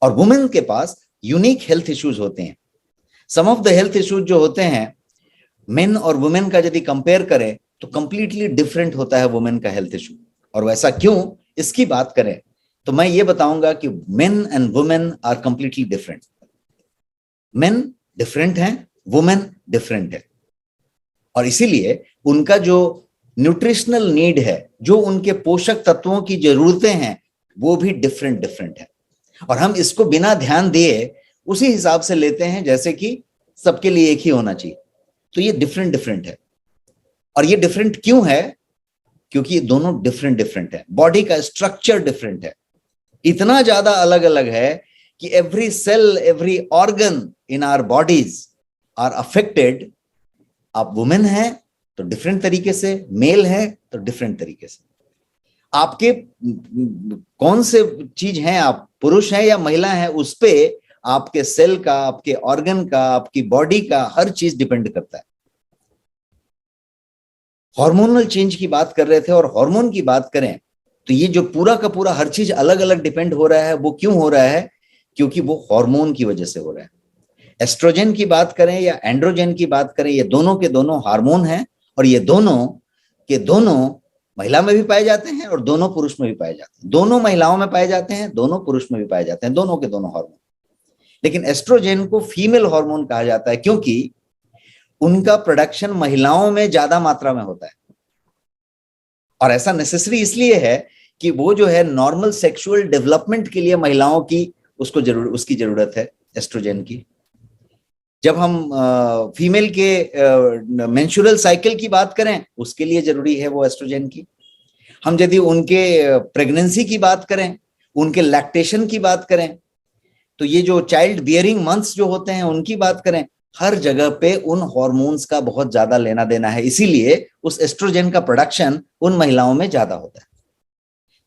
और वुमेन के पास unique health issues होते हैं। सम ऑफ द हेल्थ इश्यूज जो होते हैं मेन और वुमेन का यदि कंपेयर करें तो कंप्लीटली डिफरेंट होता है वुमेन का हेल्थ इशू। और वैसा क्यों, इसकी बात करें तो मैं ये बताऊंगा कि men and women are completely different. Men different हैं, वुमेन डिफरेंट है, और इसीलिए उनका जो न्यूट्रिशनल नीड है, जो उनके पोषक तत्वों की जरूरतें हैं, वो भी डिफरेंट डिफरेंट है। और हम इसको बिना ध्यान दिए उसी हिसाब से लेते हैं जैसे कि सबके लिए एक ही होना चाहिए। तो ये डिफरेंट डिफरेंट है। और ये डिफरेंट क्यों है? क्योंकि ये दोनों डिफरेंट डिफरेंट है। बॉडी का स्ट्रक्चर डिफरेंट है, इतना ज्यादा अलग अलग है कि every cell, every organ in our bodies are affected. आप वुमेन हैं तो डिफरेंट तरीके से, मेल है तो डिफरेंट तरीके से। आपके कौन से चीज हैं, आप पुरुष हैं या महिला हैं, उस पे आपके सेल का, आपके ऑर्गन का, आपकी बॉडी का हर चीज डिपेंड करता है। हार्मोनल चेंज की बात कर रहे थे, और हार्मोन की बात करें तो ये जो पूरा का पूरा हर चीज अलग अलग डिपेंड हो रहा है, वो क्यों हो रहा है? क्योंकि वो हार्मोन की वजह से हो रहा है। एस्ट्रोजन की बात करें या एंड्रोजन की बात करें, ये दोनों के दोनों हार्मोन हैं, और ये दोनों के दोनों महिला में भी पाए जाते हैं और दोनों पुरुष में भी पाए जाते हैं। दोनों महिलाओं में पाए जाते हैं, दोनों पुरुष में भी पाए जाते हैं, दोनों के दोनों हार्मोन। लेकिन एस्ट्रोजन को फीमेल हार्मोन कहा जाता है क्योंकि उनका प्रोडक्शन महिलाओं में ज्यादा मात्रा में होता है। और ऐसा नेसेसरी इसलिए है कि वो जो है नॉर्मल सेक्सुअल डेवलपमेंट के लिए महिलाओं की उसकी जरूरत है एस्ट्रोजन की। जब हम फीमेल के मेंस्ट्रुअल साइकिल की बात करें, उसके लिए जरूरी है वो एस्ट्रोजन की। हम यदि उनके प्रेगनेंसी की बात करें, उनके लैक्टेशन की बात करें, तो ये जो चाइल्ड बियरिंग मंथ्स जो होते हैं उनकी बात करें, हर जगह पे उन हॉर्मोन्स का बहुत ज्यादा लेना देना है। इसीलिए उस एस्ट्रोजन का प्रोडक्शन उन महिलाओं में ज्यादा होता है।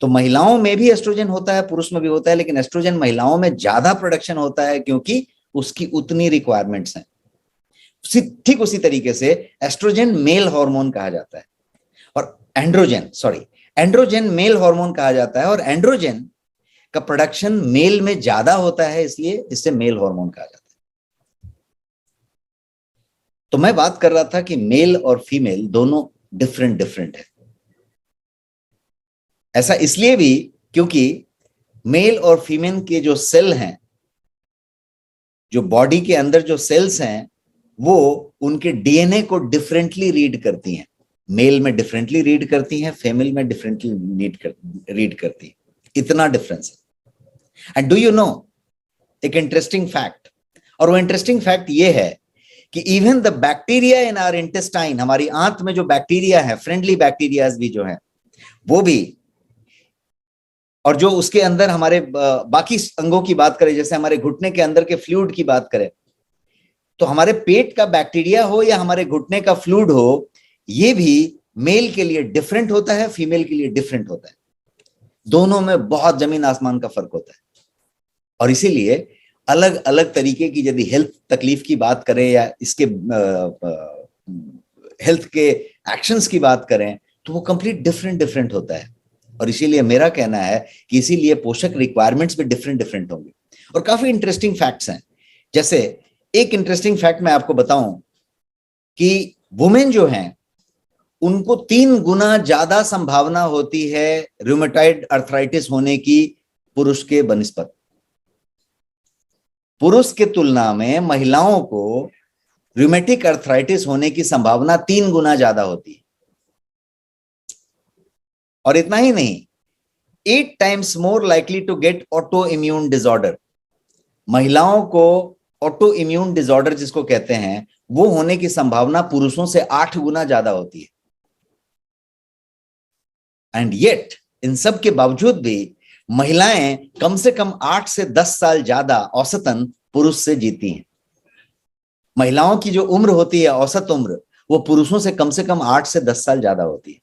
तो महिलाओं में भी एस्ट्रोजन होता है, पुरुष में भी होता है, लेकिन एस्ट्रोजन महिलाओं में ज्यादा प्रोडक्शन होता है क्योंकि उसकी उतनी रिक्वायरमेंट्स हैं। ठीक उसी तरीके से एस्ट्रोजन मेल हार्मोन कहा जाता है और एंड्रोजन मेल हार्मोन कहा जाता है, और एंड्रोजन का प्रोडक्शन मेल में ज्यादा होता है, इसलिए इसे मेल हार्मोन कहा जाता है। तो मैं बात कर रहा था कि मेल और फीमेल दोनों डिफरेंट डिफरेंट है। ऐसा इसलिए भी क्योंकि मेल और फीमेल के जो सेल हैं, जो बॉडी के अंदर जो सेल्स हैं, वो उनके डीएनए को डिफरेंटली रीड करती हैं। मेल में डिफरेंटली रीड करती हैं, फीमेल में डिफरेंटली रीड करती हैं। इतना डिफरेंस है। एंड डू यू नो एक इंटरेस्टिंग फैक्ट, और वो इंटरेस्टिंग फैक्ट ये है कि even the bacteria in our intestine, हमारी आंत में जो बैक्टीरिया है, फ्रेंडली बैक्टीरियाज भी जो है वो भी, और जो उसके अंदर हमारे बाकी अंगों की बात करें, जैसे हमारे घुटने के अंदर के फ्लूइड की बात करें, तो हमारे पेट का बैक्टीरिया हो या हमारे घुटने का फ्लूइड हो, ये भी मेल के लिए डिफरेंट होता है, फीमेल के लिए डिफरेंट होता है। दोनों में बहुत जमीन आसमान का फर्क होता है। और इसीलिए अलग अलग तरीके की यदि हेल्थ तकलीफ की बात करें या इसके हेल्थ के एक्शंस की बात करें, तो वो कंप्लीट डिफरेंट डिफरेंट होता है। और इसीलिए मेरा कहना है कि इसीलिए पोषक रिक्वायरमेंट्स भी डिफरेंट डिफरेंट होंगे। और काफी इंटरेस्टिंग फैक्ट्स हैं। जैसे एक इंटरेस्टिंग फैक्ट मैं आपको बताऊं कि वुमेन जो हैं उनको 3 गुना ज्यादा संभावना होती है रूमेटॉइड अर्थराइटिस होने की पुरुष के बनिस्बत। पुरुष के तुलना में महिलाओं को रूमेटिक अर्थराइटिस होने की संभावना 3 गुना ज्यादा होती है। और इतना ही नहीं, 8 times more likely to get auto immune disorder. महिलाओं को ऑटो इम्यून डिसऑर्डर जिसको कहते हैं, वो होने की संभावना पुरुषों से 8 गुना ज्यादा होती है। एंड येट इन सब के बावजूद भी महिलाएं कम से कम 8 से 10 साल ज्यादा औसतन पुरुष से जीती हैं। महिलाओं की जो उम्र होती है, औसत उम्र, वो पुरुषों से कम 8 से 10 साल ज्यादा होती है।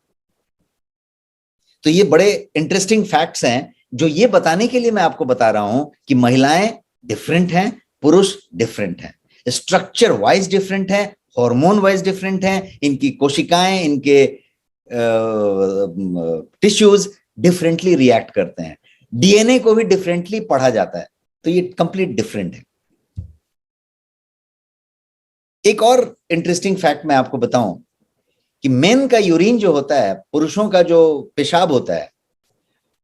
तो ये बड़े इंटरेस्टिंग फैक्ट्स हैं जो ये बताने के लिए मैं आपको बता रहा हूं कि महिलाएं डिफरेंट हैं, पुरुष डिफरेंट हैं, स्ट्रक्चर वाइज डिफरेंट है, हार्मोन वाइज डिफरेंट है, इनकी कोशिकाएं, इनके टिश्यूज डिफरेंटली रिएक्ट करते हैं। डीएनए को भी डिफरेंटली पढ़ा जाता है। तो ये कंप्लीट डिफरेंट है। एक और इंटरेस्टिंग फैक्ट मैं आपको बताऊं कि मेन का यूरिन जो होता है, पुरुषों का जो पेशाब होता है,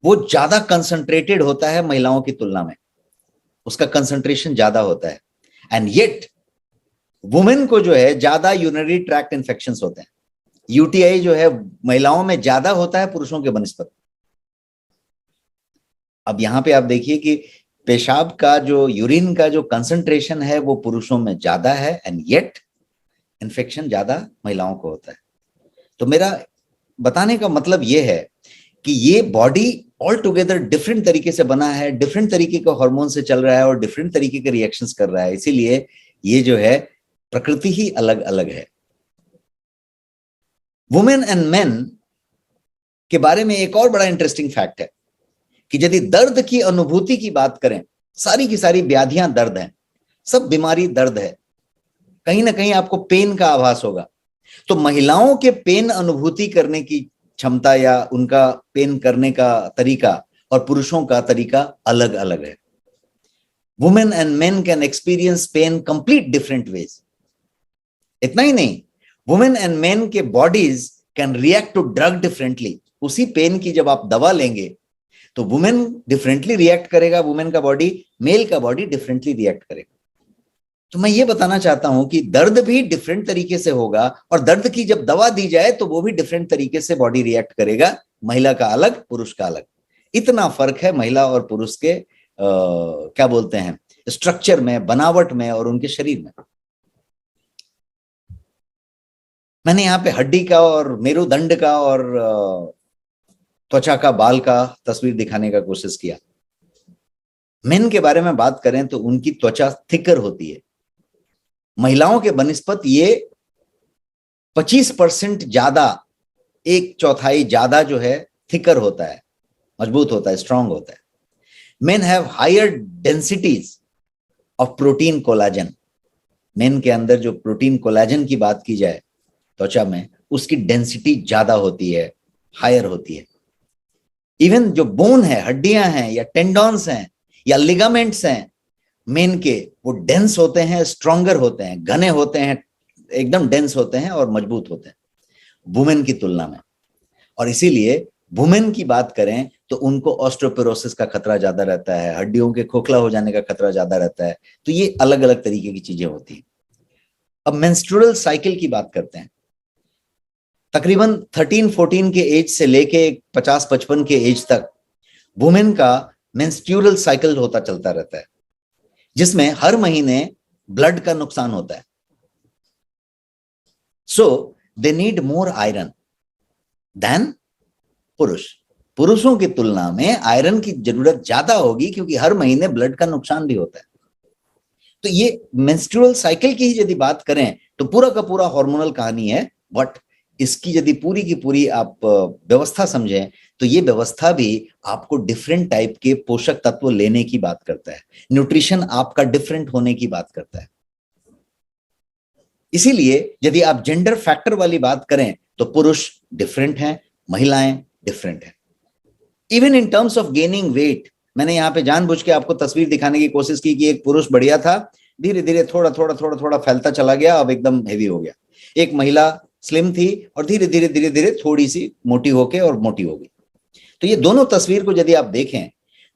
वो ज्यादा कंसंट्रेटेड होता है महिलाओं की तुलना में, उसका कंसंट्रेशन ज्यादा होता है। एंड येट वुमेन को जो है ज्यादा यूरिनरी ट्रैक्ट इन्फेक्शंस होते हैं। यूटीआई जो है महिलाओं में ज्यादा होता है पुरुषों के बनस्पत। अब यहां पे आप देखिए कि पेशाब का जो यूरिन का जो कंसंट्रेशन है वो पुरुषों में ज्यादा है, एंड येट इन्फेक्शन ज्यादा महिलाओं को होता है। तो मेरा बताने का मतलब ये है कि ये बॉडी ऑल टुगेदर डिफरेंट तरीके से बना है, डिफरेंट तरीके का हार्मोन से चल रहा है और डिफरेंट तरीके के रिएक्शंस कर रहा है, इसीलिए ये जो है प्रकृति ही अलग अलग है। वुमेन एंड मेन के बारे में एक और बड़ा इंटरेस्टिंग फैक्ट है कि यदि दर्द की अनुभूति की बात करें, सारी की सारी व्याधियां दर्द हैं, सब बीमारी दर्द है, कहीं ना कहीं आपको पेन का आभास होगा। तो महिलाओं के पेन अनुभूति करने की क्षमता या उनका पेन करने का तरीका और पुरुषों का तरीका अलग अलग है। Women and men can experience pain complete different ways. इतना ही नहीं, वुमेन एंड मेन के bodies can react to drug differently. उसी पेन की जब आप दवा लेंगे तो वुमेन डिफरेंटली रिएक्ट करेगा, वुमेन का बॉडी, मेल का बॉडी डिफरेंटली रिएक्ट करेगा। तो मैं ये बताना चाहता हूं कि दर्द भी डिफरेंट तरीके से होगा और दर्द की जब दवा दी जाए तो वो भी डिफरेंट तरीके से बॉडी रिएक्ट करेगा, महिला का अलग, पुरुष का अलग। इतना फर्क है महिला और पुरुष के क्या बोलते हैं, स्ट्रक्चर में, बनावट में और उनके शरीर में। मैंने यहाँ पे हड्डी का और मेरुदंड का और त्वचा का, बाल का तस्वीर दिखाने का कोशिश किया। मेन के बारे में बात करें तो उनकी त्वचा थिकर होती है, महिलाओं के बनिस्पत ये 25% ज्यादा, 1/4 ज्यादा जो है थिकर होता है, मजबूत होता है, स्ट्रांग होता है। Men have higher densities of protein collagen. Men के अंदर जो प्रोटीन कोलाजन की बात की जाए त्वचा में, उसकी डेंसिटी ज्यादा होती है, हायर होती है। इवन जो बोन है, हड्डियां हैं या टेंडॉन्स हैं या लिगामेंट्स हैं मेन के, वो डेंस होते हैं, स्ट्रॉन्गर होते हैं, घने होते हैं, एकदम डेंस होते हैं और मजबूत होते हैं वुमेन की तुलना में। और इसीलिए वुमेन की बात करें तो उनको ऑस्टियोपोरोसिस का खतरा ज्यादा रहता है, हड्डियों के खोखला हो जाने का खतरा ज्यादा रहता है। तो ये अलग अलग तरीके की चीजें होती हैं। अब मेंस्ट्रुअल साइकिल की बात करते हैं। तकरीबन 13-14 के एज से लेके 50-55 के एज तक वुमेन का मेंस्ट्रुअल साइकिल होता चलता रहता है, जिसमें हर महीने ब्लड का नुकसान होता है। So they need more iron than purush. पुरुषों की तुलना में आयरन की जरूरत ज्यादा होगी क्योंकि हर महीने ब्लड का नुकसान भी होता है। तो ये मेंस्ट्रुअल साइकिल की ही यदि बात करें तो पूरा का पूरा हार्मोनल कहानी है, बट इसकी यदि पूरी की पूरी आप व्यवस्था समझें तो ये व्यवस्था भी आपको डिफरेंट टाइप के पोषक तत्व लेने की बात करता है, न्यूट्रिशन आपका डिफरेंट होने की बात करता है। इसीलिए यदि आप जेंडर फैक्टर वाली बात करें तो पुरुष डिफरेंट हैं, महिलाएं डिफरेंट हैं। Even in terms of gaining weight, मैंने यहाँ पे जानबूझ के आपको तस्वीर दिखाने की कोशिश की कि एक पुरुष बढ़िया था, धीरे धीरे थोड़ा थोड़ा थोड़ा थोड़ा फैलता चला गया, अब एकदम हेवी हो गया। एक महिला स्लिम थी और धीरे धीरे धीरे धीरे थोड़ी सी मोटी होके और मोटी हो गई। तो ये दोनों तस्वीर को यदि आप देखें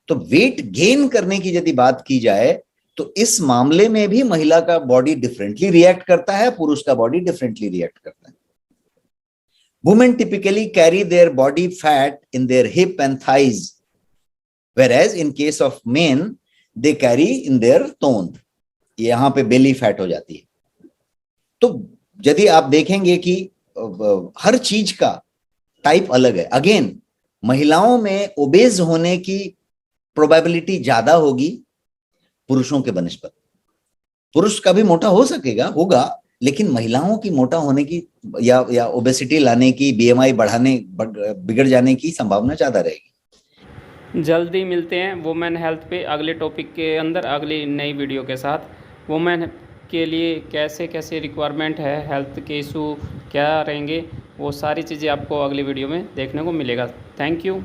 तो वेट गेन करने की यदि बात की जाए तो इस मामले में भी महिला का बॉडी डिफरेंटली रिएक्ट करता है, पुरुष का बॉडी डिफरेंटली रिएक्ट करता है। Women typically carry their body fat in their hip and thighs, whereas in case of men they carry in their tone, यहां पे बेली फैट हो जाती है। तो यदि आप देखेंगे कि हर चीज का टाइप अलग है। अगेन महिलाओं में ओबेज होने की प्रोबेबिलिटी ज्यादा होगी पुरुषों के बनिस्पत। पुरुष का भी मोटा हो सकेगा, होगा, लेकिन महिलाओं की मोटा होने की या ओबेसिटी लाने की, बीएमआई बढ़ाने, बिगड़ जाने की संभावना ज्यादा रहेगी। जल्दी मिलते हैं वुमेन हेल्थ पे अगले टॉपिक के अंदर, अगली नई वीडियो के साथ। वुमेन के लिए कैसे कैसे रिक्वायरमेंट है, हेल्थ के इशू क्या रहेंगे, वो सारी चीज़ें आपको अगली वीडियो में देखने को मिलेगा। Thank you.